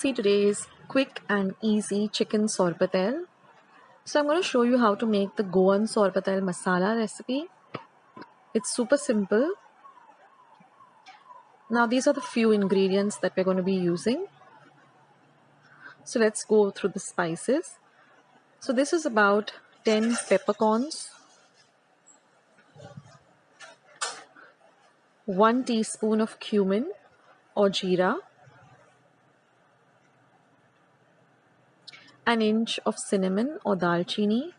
see today's quick and easy chicken sorpatel. So I'm going to show you how to make the Goan sorpatel masala recipe. It's super simple. Now these are the few ingredients that we're going to be using. So let's go through the spices. So this is about 10 peppercorns, 1 teaspoon of cumin or jeera, an inch of cinnamon or dalchini,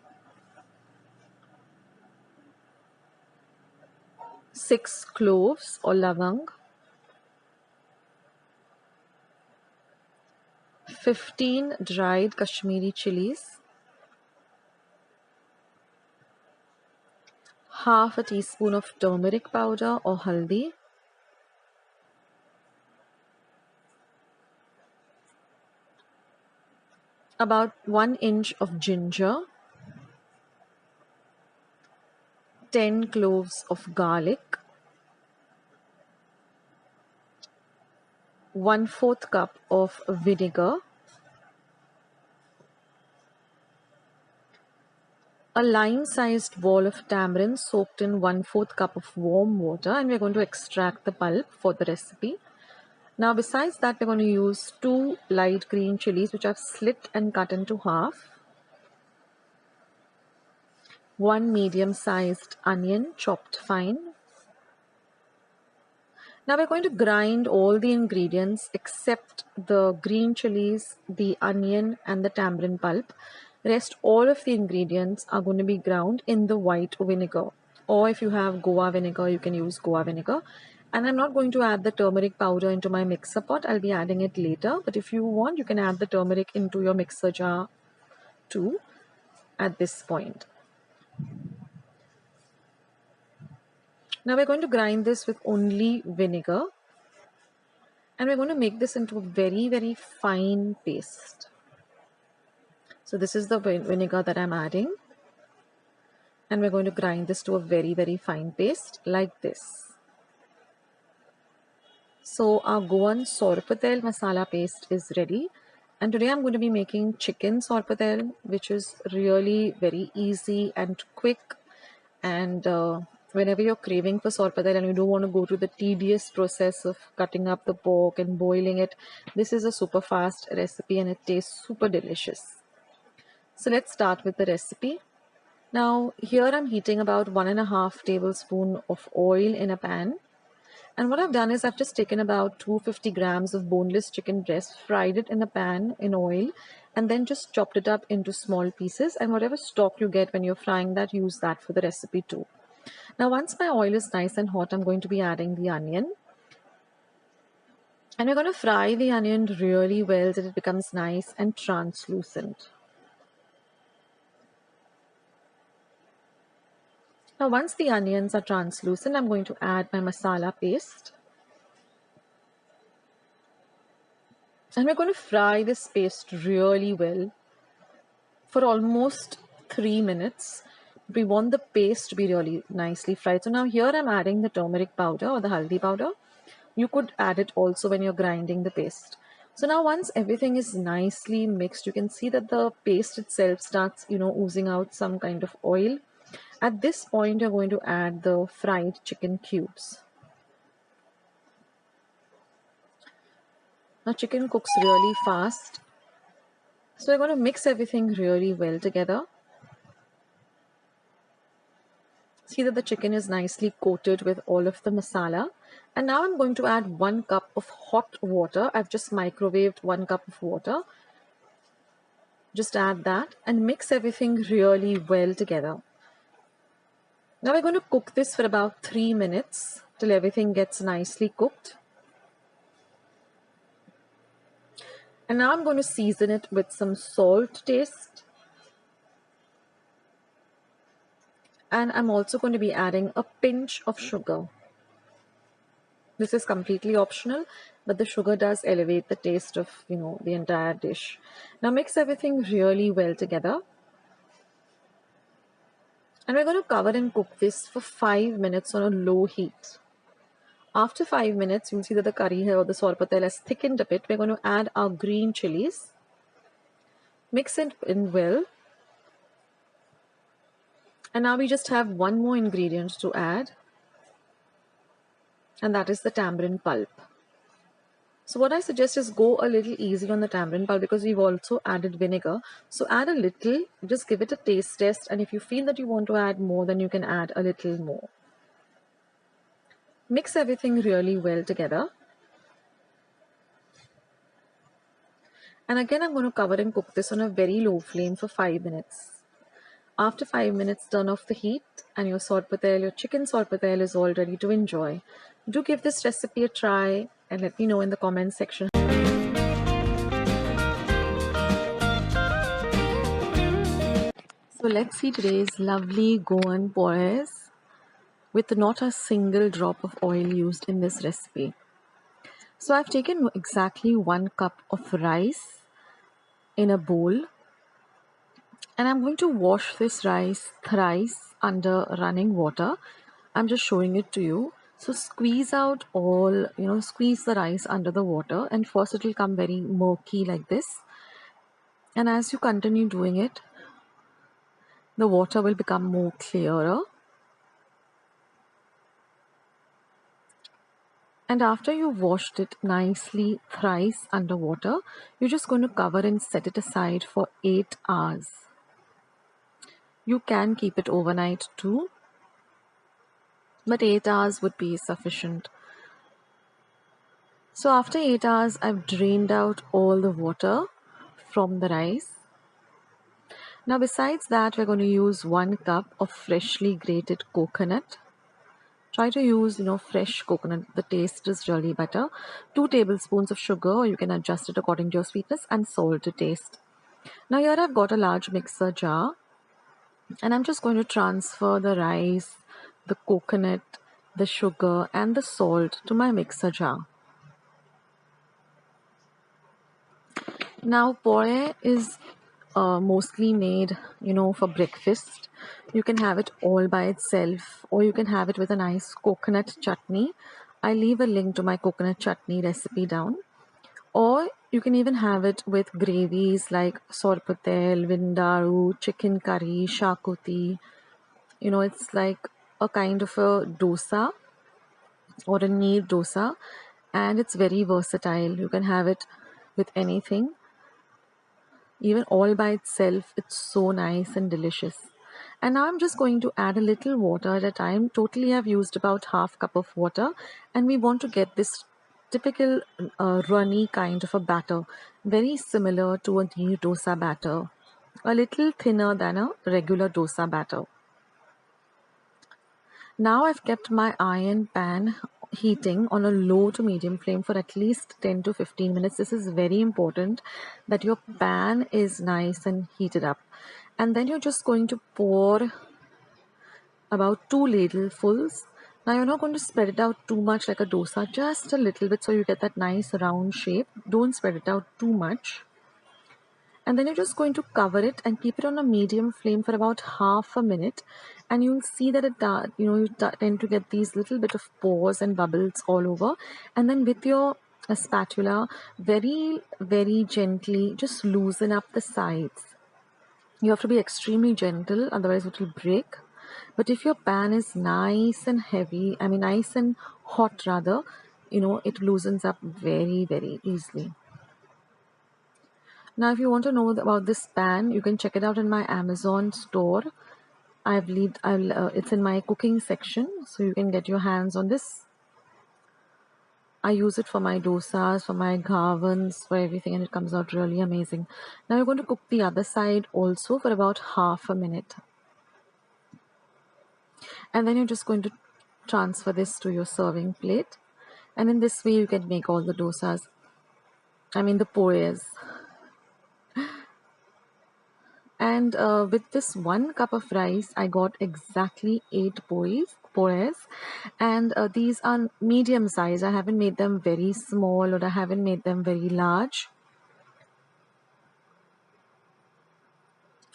6 cloves or lavang, 15 dried Kashmiri chilies, half a teaspoon of turmeric powder or haldi, about 1 inch of ginger, 10 cloves of garlic, 1/4 cup of vinegar, a lime-sized ball of tamarind soaked in 1/4 cup of warm water, and we're going to extract the pulp for the recipe. Now besides that, we're going to use 2 light green chilies which I've slit and cut into half, 1 medium-sized onion chopped fine. Now we're going to grind all the ingredients except the green chilies, the onion and the tamarind pulp. Rest all of the ingredients are going to be ground in the white vinegar, or if you have Goa vinegar, you can use Goa vinegar. And I'm not going to add the turmeric powder into my mixer pot. I'll be adding it later. But if you want, you can add the turmeric into your mixer jar too at this point. Now we're going to grind this with only vinegar. And we're going to make this into a very, very fine paste. So this is the vinegar that I'm adding. And we're going to grind this to a very, very fine paste like this. So our Goan sorpatel masala paste is ready, and today I'm going to be making chicken sorpatel, which is really very easy and quick. And whenever you're craving for sorpatel and you don't want to go through the tedious process of cutting up the pork and boiling it, this is a super fast recipe and it tastes super delicious. So let's start with the recipe. Now here I'm heating about 1.5 tablespoons of oil in a pan. And what I've done is I've just taken about 250 grams of boneless chicken breast, fried it in the pan in oil, and then just chopped it up into small pieces. And whatever stock you get when you're frying that, use that for the recipe too. Now once my oil is nice and hot, I'm going to be adding the onion. And we're going to fry the onion really well till it becomes nice and translucent. Now once the onions are translucent, I'm going to add my masala paste. And we're going to fry this paste really well for almost 3 minutes. We want the paste to be really nicely fried. So now here I'm adding the turmeric powder or the haldi powder. You could add it also when you're grinding the paste. So now once everything is nicely mixed, you can see that the paste itself starts, oozing out some kind of oil. At this point, you're going to add the fried chicken cubes. Now chicken cooks really fast. So we're going to mix everything really well together. See that the chicken is nicely coated with all of the masala. And now I'm going to add 1 cup of hot water. I've just microwaved 1 cup of water. Just add that and mix everything really well together. Now we're going to cook this for about 3 minutes till everything gets nicely cooked. And now I'm going to season it with some salt to taste. And I'm also going to be adding a pinch of sugar. This is completely optional, but the sugar does elevate the taste of, the entire dish. Now mix everything really well together. And we're going to cover and cook this for 5 minutes on a low heat. After 5 minutes, you'll see that the curry here or the sorpatel has thickened a bit. We're going to add our green chilies. Mix it in well. And now we just have one more ingredient to add. And that is the tamarind pulp. So what I suggest is go a little easy on the tamarind pulp because we've also added vinegar. So add a little, just give it a taste test. And if you feel that you want to add more, then you can add a little more. Mix everything really well together. And again, I'm going to cover and cook this on a very low flame for 5 minutes. After 5 minutes, turn off the heat and your sorpatel, your chicken sorpatel is all ready to enjoy. Do give this recipe a try and let me know in the comments section. So let's see today's lovely Goan porridge with not a single drop of oil used in this recipe. So I've taken exactly 1 cup of rice in a bowl and I'm going to wash this rice thrice under running water. I'm just showing it to you. So squeeze out all, squeeze the rice under the water and first it will come very murky like this. And as you continue doing it, the water will become more clearer. And after you've washed it nicely thrice underwater, you're just going to cover and set it aside for 8 hours. You can keep it overnight too, but 8 hours would be sufficient. So after 8 hours, I've drained out all the water from the rice. Now besides that, we're going to use 1 cup of freshly grated coconut. Try to use, fresh coconut. The taste is really better. 2 tablespoons of sugar, or you can adjust it according to your sweetness, and salt to taste. Now here I've got a large mixer jar and I'm just going to transfer the rice, the coconut, the sugar and the salt to my mixer jar. Now porridge is mostly made, for breakfast. You can have it all by itself or you can have it with a nice coconut chutney. I leave a link to my coconut chutney recipe down. Or you can even have it with gravies like sorpatel, vindaru, chicken curry, shakuti. It's like a kind of a dosa or a neer dosa and it's very versatile. You can have it with anything. Even all by itself, it's so nice and delicious. And now I'm just going to add a little water at a time. Totally I've used about half cup of water and we want to get this typical runny kind of a batter, very similar to a neer dosa batter, a little thinner than a regular dosa batter. Now I've kept my iron pan heating on a low to medium flame for at least 10 to 15 minutes. This is very important that your pan is nice and heated up. And then you're just going to pour about 2 ladlefuls. Now you're not going to spread it out too much like a dosa, just a little bit so you get that nice round shape. Don't spread it out too much. And then you're just going to cover it and keep it on a medium flame for about half a minute. And you'll see that you tend to get these little bit of pores and bubbles all over. And then with your spatula, very, very gently, just loosen up the sides. You have to be extremely gentle, otherwise it will break. But if your pan is nice and heavy, nice and hot rather, it loosens up very, very easily. Now, if you want to know about this pan, you can check it out in my Amazon store. It's in my cooking section, so you can get your hands on this. I use it for my dosas, for my ghavans, for everything, and it comes out really amazing. Now, you're going to cook the other side also for about half a minute. And then you're just going to transfer this to your serving plate. And in this way, you can make all the dosas. The porridge. And with this 1 cup of rice, I got exactly 8 porridge. And these are medium size. I haven't made them very small or I haven't made them very large.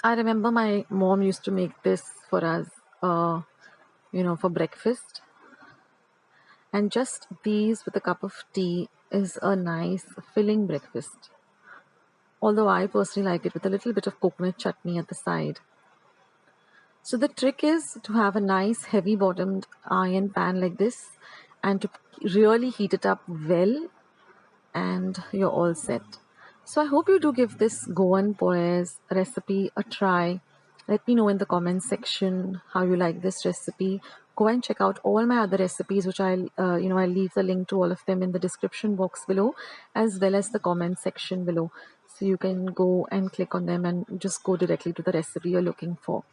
I remember my mom used to make this for us, for breakfast. And just these with a cup of tea is a nice filling breakfast. Although I personally like it with a little bit of coconut chutney at the side. So the trick is to have a nice heavy bottomed iron pan like this and to really heat it up well, and you're all set. So I hope you do give this Goan Poes recipe a try. Let me know in the comments section how you like this recipe. Go and check out all my other recipes, which I'll leave the link to all of them in the description box below, as well as the comment section below. So you can go and click on them and just go directly to the recipe you're looking for.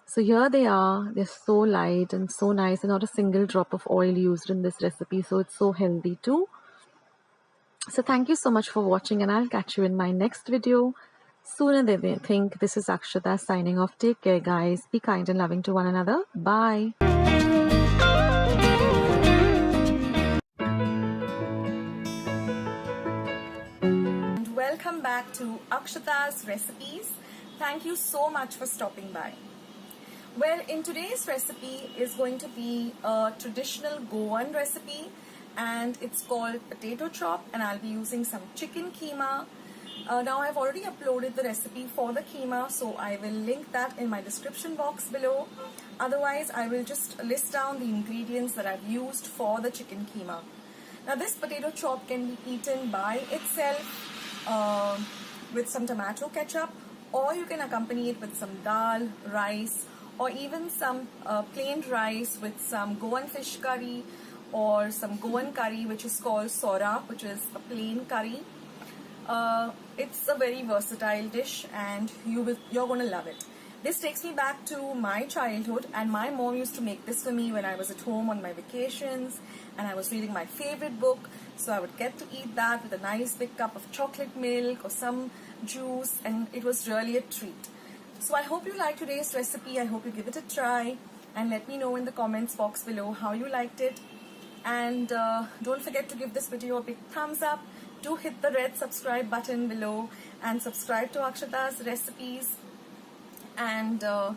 So here they are. They're so light and so nice, and not a single drop of oil used in this recipe. So it's so healthy too. So thank you so much for watching, and I'll catch you in my next video sooner than they think. This is Akshata signing off. Take care, guys. Be kind and loving to one another. Bye. And welcome back to Akshata's Recipes. Thank you so much for stopping by. Well, in today's recipe is going to be a traditional Goan recipe, and it's called potato chop, and I'll be using some chicken keema. Now I've already uploaded the recipe for the keema, so I will link that in my description box below. Otherwise, I will just list down the ingredients that I've used for the chicken keema. Now this potato chop can be eaten by itself with some tomato ketchup, or you can accompany it with some dal, rice, or even some plain rice with some Goan fish curry or some Goan curry, which is called sorap, which is a plain curry. It's a very versatile dish, and you're going to love it. This takes me back to my childhood, and my mom used to make this for me when I was at home on my vacations and I was reading my favorite book. So I would get to eat that with a nice big cup of chocolate milk or some juice, and it was really a treat. So I hope you like today's recipe. I hope you give it a try and let me know in the comments box below how you liked it. And don't forget to give this video a big thumbs up. Do hit the red subscribe button below and subscribe to Akshata's Recipes. And I'll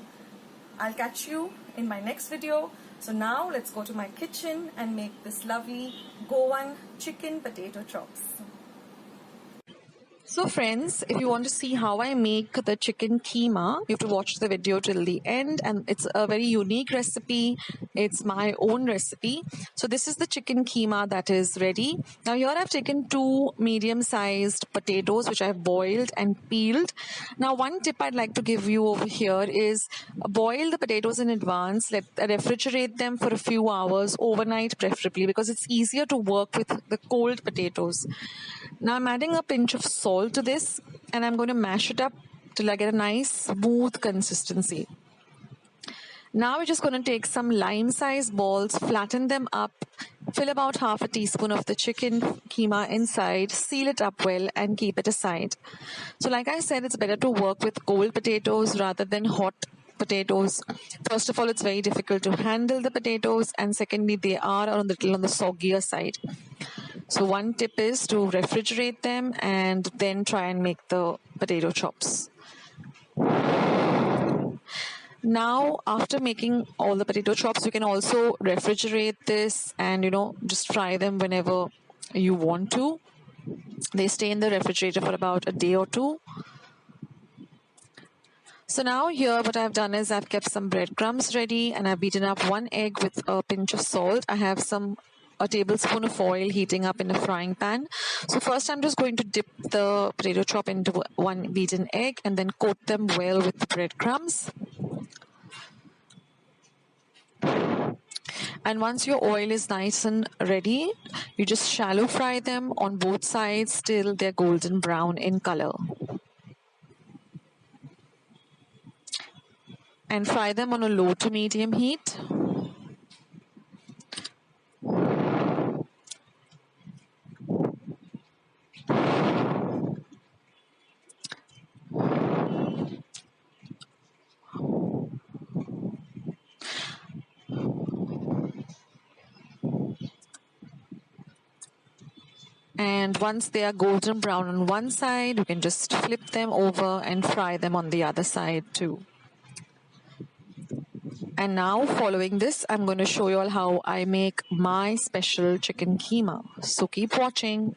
catch you in my next video. So now let's go to my kitchen and make this lovely Goan chicken potato chops. So friends, if you want to see how I make the chicken keema, you have to watch the video till the end, and it's a very unique recipe. It's my own recipe. So this is the chicken keema that is ready. Now here I've taken 2 medium-sized potatoes which I've boiled and peeled. Now one tip I'd like to give you over here is boil the potatoes in advance, refrigerate them for a few hours, overnight preferably, because it's easier to work with the cold potatoes. Now I'm adding a pinch of salt to this, and I'm going to mash it up till I get a nice smooth consistency. Now we're just going to take some lime-sized balls, flatten them up, fill about half a teaspoon of the chicken keema inside, seal it up well, and keep it aside. So like I said, it's better to work with cold potatoes rather than hot potatoes. First of all, it's very difficult to handle the potatoes, and secondly, they are a little on the soggier side. So one tip is to refrigerate them and then try and make the potato chops. Now, after making all the potato chops, you can also refrigerate this and, just fry them whenever you want to. They stay in the refrigerator for about a day or two. So now here what I've done is I've kept some breadcrumbs ready, and I've beaten up 1 egg with a pinch of salt. I have a tablespoon of oil heating up in a frying pan. So first I'm just going to dip the potato chop into 1 beaten egg and then coat them well with the breadcrumbs. And once your oil is nice and ready, you just shallow fry them on both sides till they're golden brown in color. And fry them on a low to medium heat. And once they are golden brown on one side, you can just flip them over and fry them on the other side too. And now following this, I'm going to show you all how I make my special chicken keema. So keep watching.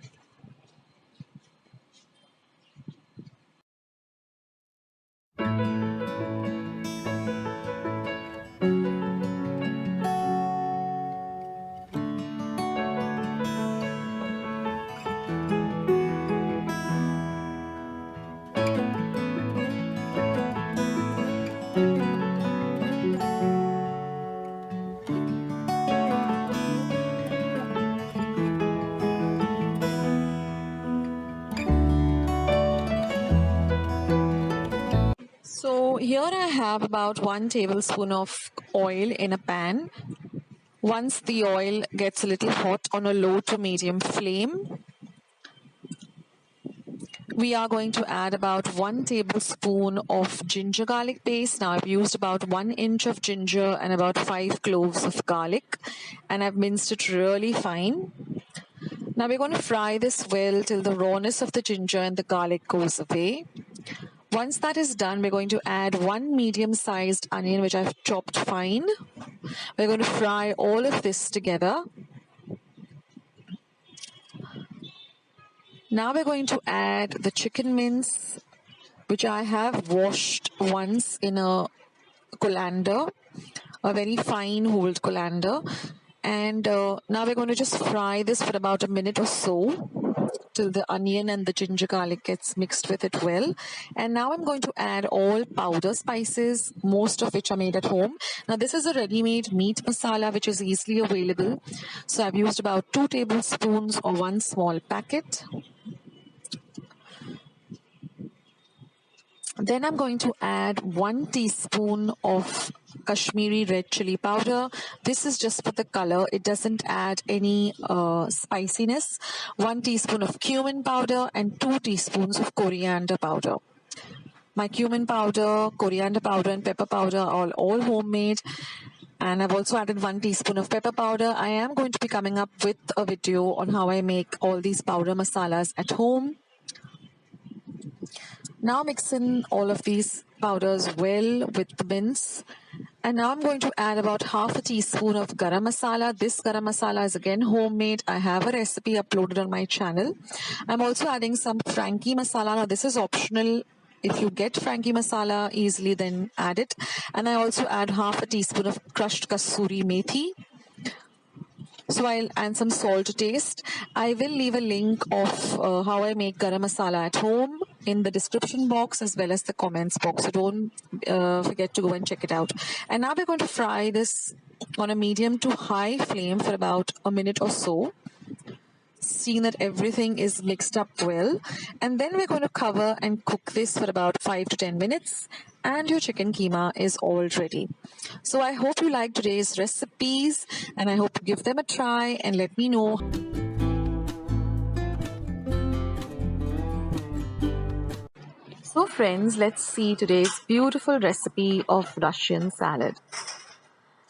So here I have about 1 tablespoon of oil in a pan. Once the oil gets a little hot on a low to medium flame, we are going to add about 1 tablespoon of ginger garlic paste. Now I've used about 1 inch of ginger and about 5 cloves of garlic, and I've minced it really fine. Now we're going to fry this well till the rawness of the ginger and the garlic goes away. Once that is done, we're going to add 1 medium-sized onion which I've chopped fine. We're going to fry all of this together. Now we're going to add the chicken mince, which I have washed once in a colander, a very fine whole colander. And now we're going to just fry this for about a minute or so till the onion and the ginger garlic gets mixed with it well. And now I'm going to add all powder spices, most of which are made at home. Now this is a ready-made meat masala which is easily available. So I've used about 2 tablespoons or 1 small packet. Then I'm going to add 1 teaspoon of Kashmiri red chili powder. This is just for the color. It doesn't add any spiciness. 1 teaspoon of cumin powder and 2 teaspoons of coriander powder. My cumin powder, coriander powder and pepper powder are all homemade. And I've also added 1 teaspoon of pepper powder. I am going to be coming up with a video on how I make all these powder masalas at home. Now mix in all of these powders well with the mince. And now I'm going to add about half a teaspoon of garam masala. This garam masala is again homemade. I have a recipe uploaded on my channel. I'm also adding some Frankie masala. Now this is optional. If you get Frankie masala easily, then add it. And I also add half a teaspoon of crushed kasuri methi. So I'll add some salt to taste. I will leave a link of how I make garam masala at home in the description box as well as the comments box. So don't forget to go and check it out. And now we're going to fry this on a medium to high flame for about a minute or so, seeing that everything is mixed up well. And then we're going to cover and cook this for about 5 to 10 minutes. And your chicken keema is all ready. So I hope you like today's recipes and I hope you give them a try and let me know. So friends, let's see today's beautiful recipe of Russian salad.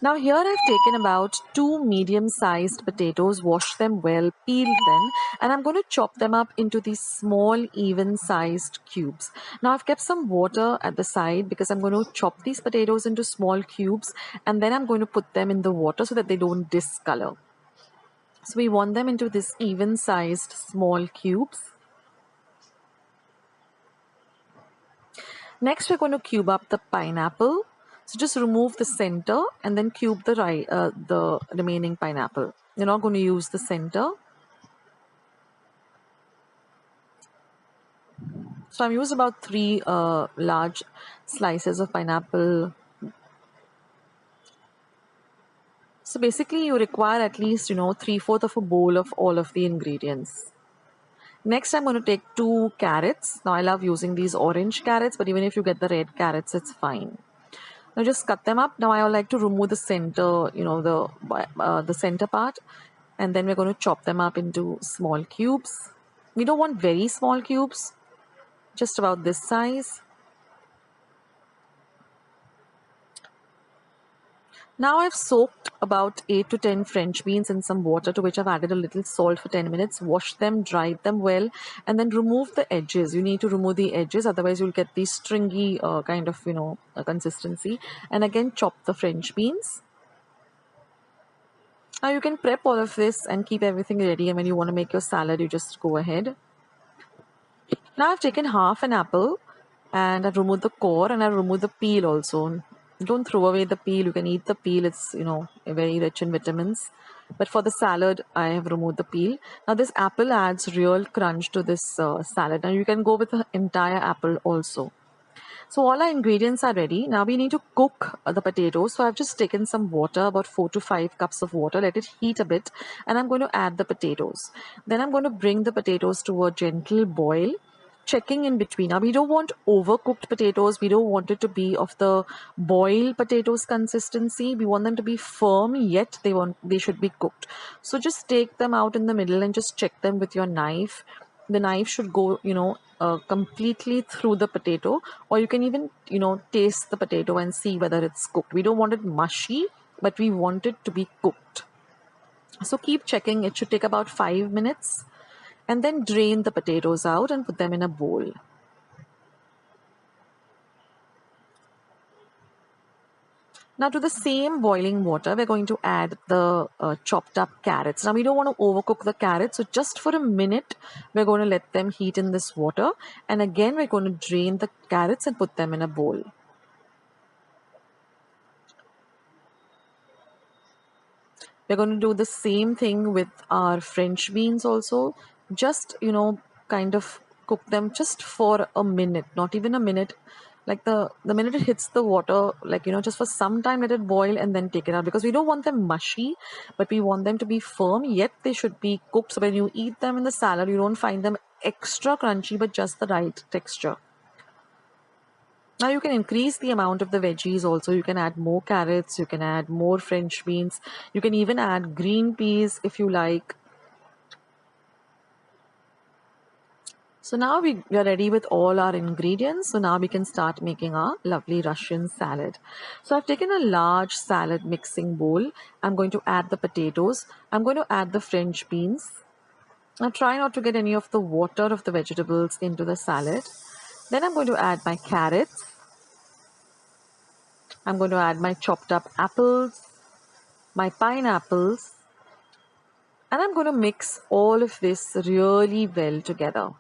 Now here I've taken about 2 medium-sized potatoes, washed them well, peeled them, and I'm going to chop them up into these small, even-sized cubes. Now I've kept some water at the side because I'm going to chop these potatoes into small cubes and then I'm going to put them in the water so that they don't discolor. So we want them into this even-sized small cubes. Next we're going to cube up the pineapple. So just remove the center and then cube the remaining pineapple. You're not going to use the center. So I've used about 3 large slices of pineapple. So basically you require at least 3/4 of a bowl of all of the ingredients. Next I'm going to take 2 carrots. Now I love using these orange carrots, but even if you get the red carrots, it's fine. Now just cut them up. Now I would like to remove the center, the center part, and then we're going to chop them up into small cubes. We don't want very small cubes, just about this size. Now I've soaked about 8 to 10 French beans in some water, to which I've added a little salt for 10 minutes, washed them, dried them well, and then remove the edges. You need to remove the edges, otherwise you'll get the stringy kind of, consistency. And again, chop the French beans. Now you can prep all of this and keep everything ready, and when you want to make your salad, you just go ahead. Now I've taken half an apple and I've removed the core and I've removed the peel also. Don't throw away the peel. You can eat the peel. It's, very rich in vitamins. But for the salad, I have removed the peel. Now this apple adds real crunch to this salad. Now you can go with the entire apple also. So all our ingredients are ready. Now we need to cook the potatoes. So I've just taken some water, about 4 to 5 cups of water. Let it heat a bit. And I'm going to add the potatoes. Then I'm going to bring the potatoes to a gentle boil, checking in between. Now we don't want overcooked potatoes. We don't want it to be of the boiled potatoes consistency. We want them to be firm, yet they should be cooked. So just take them out in the middle and just check them with your knife. The knife should go, completely through the potato, or you can even, taste the potato and see whether it's cooked. We don't want it mushy, but we want it to be cooked. So keep checking. It should take about 5 minutes. And then drain the potatoes out and put them in a bowl. Now to the same boiling water, we're going to add the chopped up carrots. Now we don't want to overcook the carrots, so just for a minute, we're going to let them heat in this water. And again, we're going to drain the carrots and put them in a bowl. We're going to do the same thing with our French beans also. Just, kind of cook them just for a minute, not even a minute. Like the minute it hits the water, just for some time, let it boil and then take it out, because we don't want them mushy, but we want them to be firm, yet they should be cooked. So when you eat them in the salad, you don't find them extra crunchy, but just the right texture. Now you can increase the amount of the veggies also. You can add more carrots, you can add more French beans, you can even add green peas if you like. So now we are ready with all our ingredients. So now we can start making our lovely Russian salad. So I've taken a large salad mixing bowl. I'm going to add the potatoes. I'm going to add the French beans. Now try not to get any of the water of the vegetables into the salad. Then I'm going to add my carrots. I'm going to add my chopped up apples, my pineapples, and I'm going to mix all of this really well together.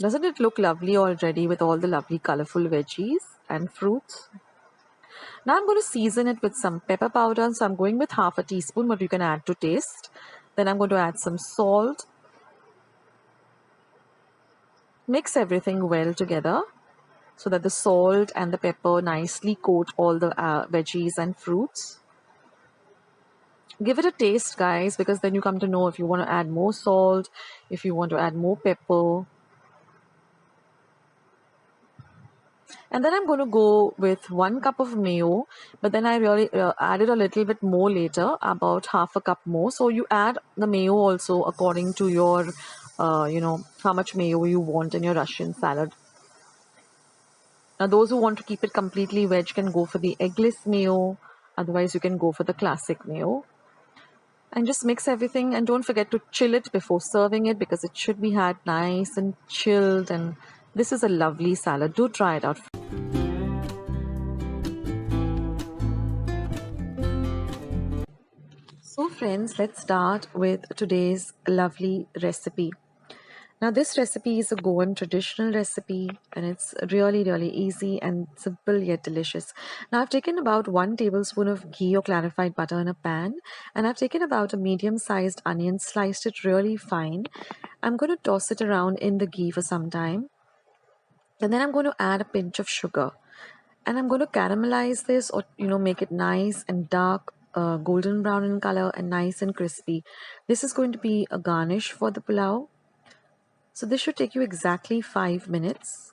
Doesn't it look lovely already with all the lovely colorful veggies and fruits? Now I'm going to season it with some pepper powder. So I'm going with half a teaspoon, but you can add to taste. Then I'm going to add some salt. Mix everything well together so that the salt and the pepper nicely coat all the veggies and fruits. Give it a taste, guys, because then you come to know if you want to add more salt, if you want to add more pepper. And then I'm going to go with 1 cup of mayo, but then I really added a little bit more later, about half a cup more. So you add the mayo also according to your, how much mayo you want in your Russian salad. Now those who want to keep it completely veg can go for the eggless mayo. Otherwise you can go for the classic mayo. And just mix everything, and don't forget to chill it before serving it, because it should be had nice and chilled. And this is a lovely salad. Do try it out. So friends, let's start with today's lovely recipe. Now this recipe is a Goan traditional recipe, and it's really easy and simple yet delicious. Now I've taken about 1 tablespoon of ghee or clarified butter in a pan, and I've taken about a medium-sized onion, sliced it really fine. I'm going to toss it around in the ghee for some time, and then I'm going to add a pinch of sugar. And I'm going to caramelize this, or make it nice and dark, golden brown in color, and nice and crispy. This is going to be a garnish for the pulao. So this should take you exactly 5 minutes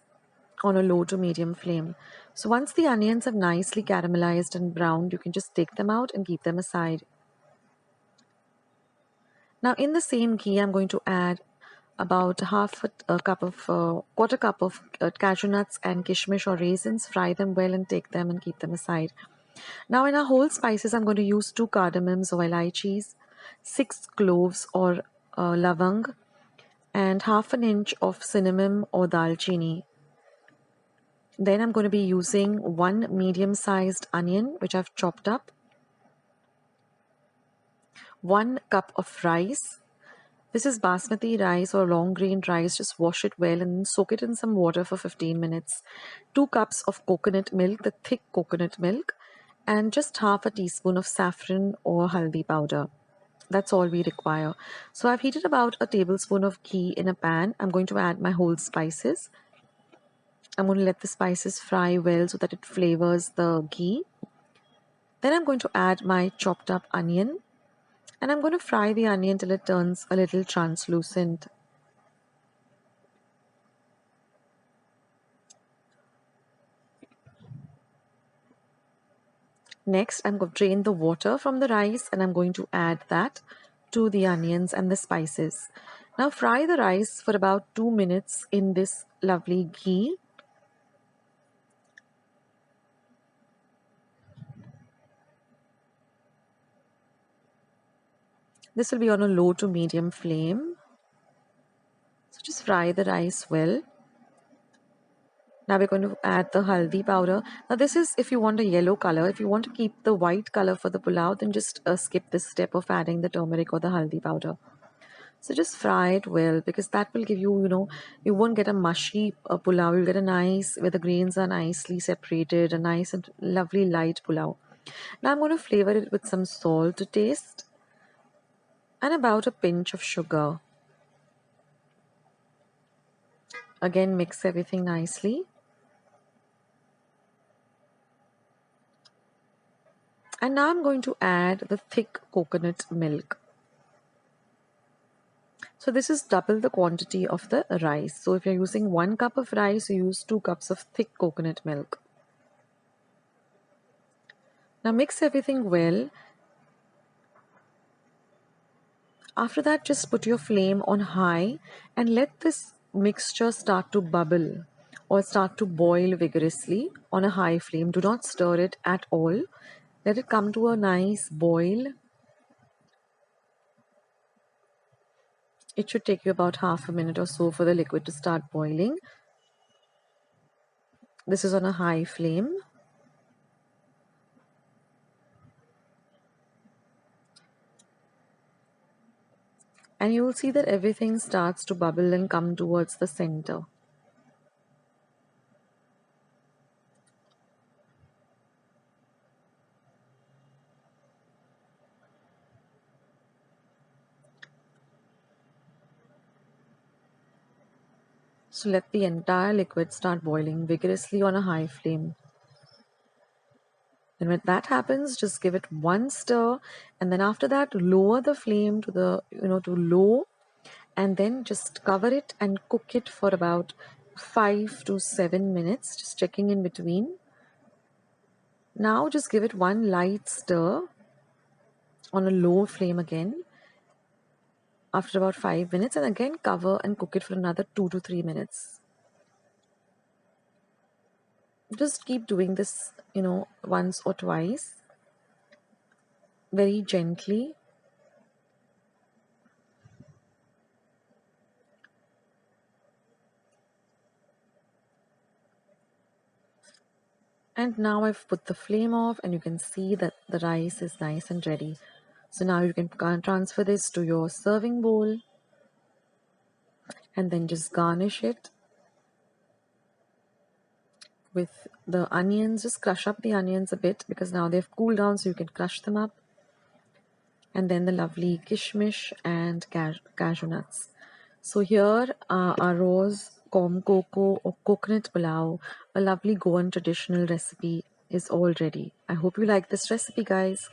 on a low to medium flame. So once the onions have nicely caramelized and browned, you can just take them out and keep them aside. Now in the same ghee, I'm going to add about quarter cup of cashew nuts and kishmish or raisins. Fry them well and take them and keep them aside. Now in our whole spices, I'm going to use 2 cardamoms or elaichis, 6 cloves or lavang, and half an inch of cinnamon or dalchini. Then I'm going to be using 1 medium-sized onion, which I've chopped up, 1 cup of rice. This is basmati rice or long grain rice. Just wash it well and soak it in some water for 15 minutes. 2 cups of coconut milk, the thick coconut milk, and just half a teaspoon of saffron or haldi powder. That's all we require. So I've heated about a tablespoon of ghee in a pan. I'm going to add my whole spices. I'm going to let the spices fry well so that it flavors the ghee. Then I'm going to add my chopped up onion. And I'm going to fry the onion till it turns a little translucent. Next, I'm going to drain the water from the rice and I'm going to add that to the onions and the spices. Now fry the rice for about 2 minutes in this lovely ghee. This will be on a low to medium flame. So just fry the rice well. Now we're going to add the haldi powder. Now this is if you want a yellow color. If you want to keep the white color for the pulao, then just skip this step of adding the turmeric or the haldi powder. So just fry it well, because that will give you, you won't get a mushy pulao. You'll get a nice, where the grains are nicely separated, a nice and lovely light pulao. Now I'm going to flavor it with some salt to taste and about a pinch of sugar. Again, mix everything nicely. And now I'm going to add the thick coconut milk. So this is double the quantity of the rice. So if you're using 1 cup of rice, you use 2 cups of thick coconut milk. Now mix everything well. After that, just put your flame on high and let this mixture start to bubble or start to boil vigorously on a high flame. Do not stir it at all. Let it come to a nice boil. It should take you about half a minute or so for the liquid to start boiling. This is on a high flame. And you will see that everything starts to bubble and come towards the center. So let the entire liquid start boiling vigorously on a high flame. And when that happens, just give it 1 stir, and then after that, lower the flame to the to low, and then just cover it and cook it for about 5 to 7 minutes, just checking in between. Now just give it 1 light stir on a low flame again after about 5 minutes, and again cover and cook it for another 2 to 3 minutes. Just keep doing this, once or twice, very gently. And now I've put the flame off and you can see that the rice is nice and ready. So now you can transfer this to your serving bowl and then just garnish it with the onions. Just crush up the onions a bit because now they've cooled down, so you can crush them up. And then the lovely kishmish and cashew nuts. So here Aroz, coco or coconut pulao, a lovely Goan traditional recipe, is all ready. I hope you like this recipe, guys.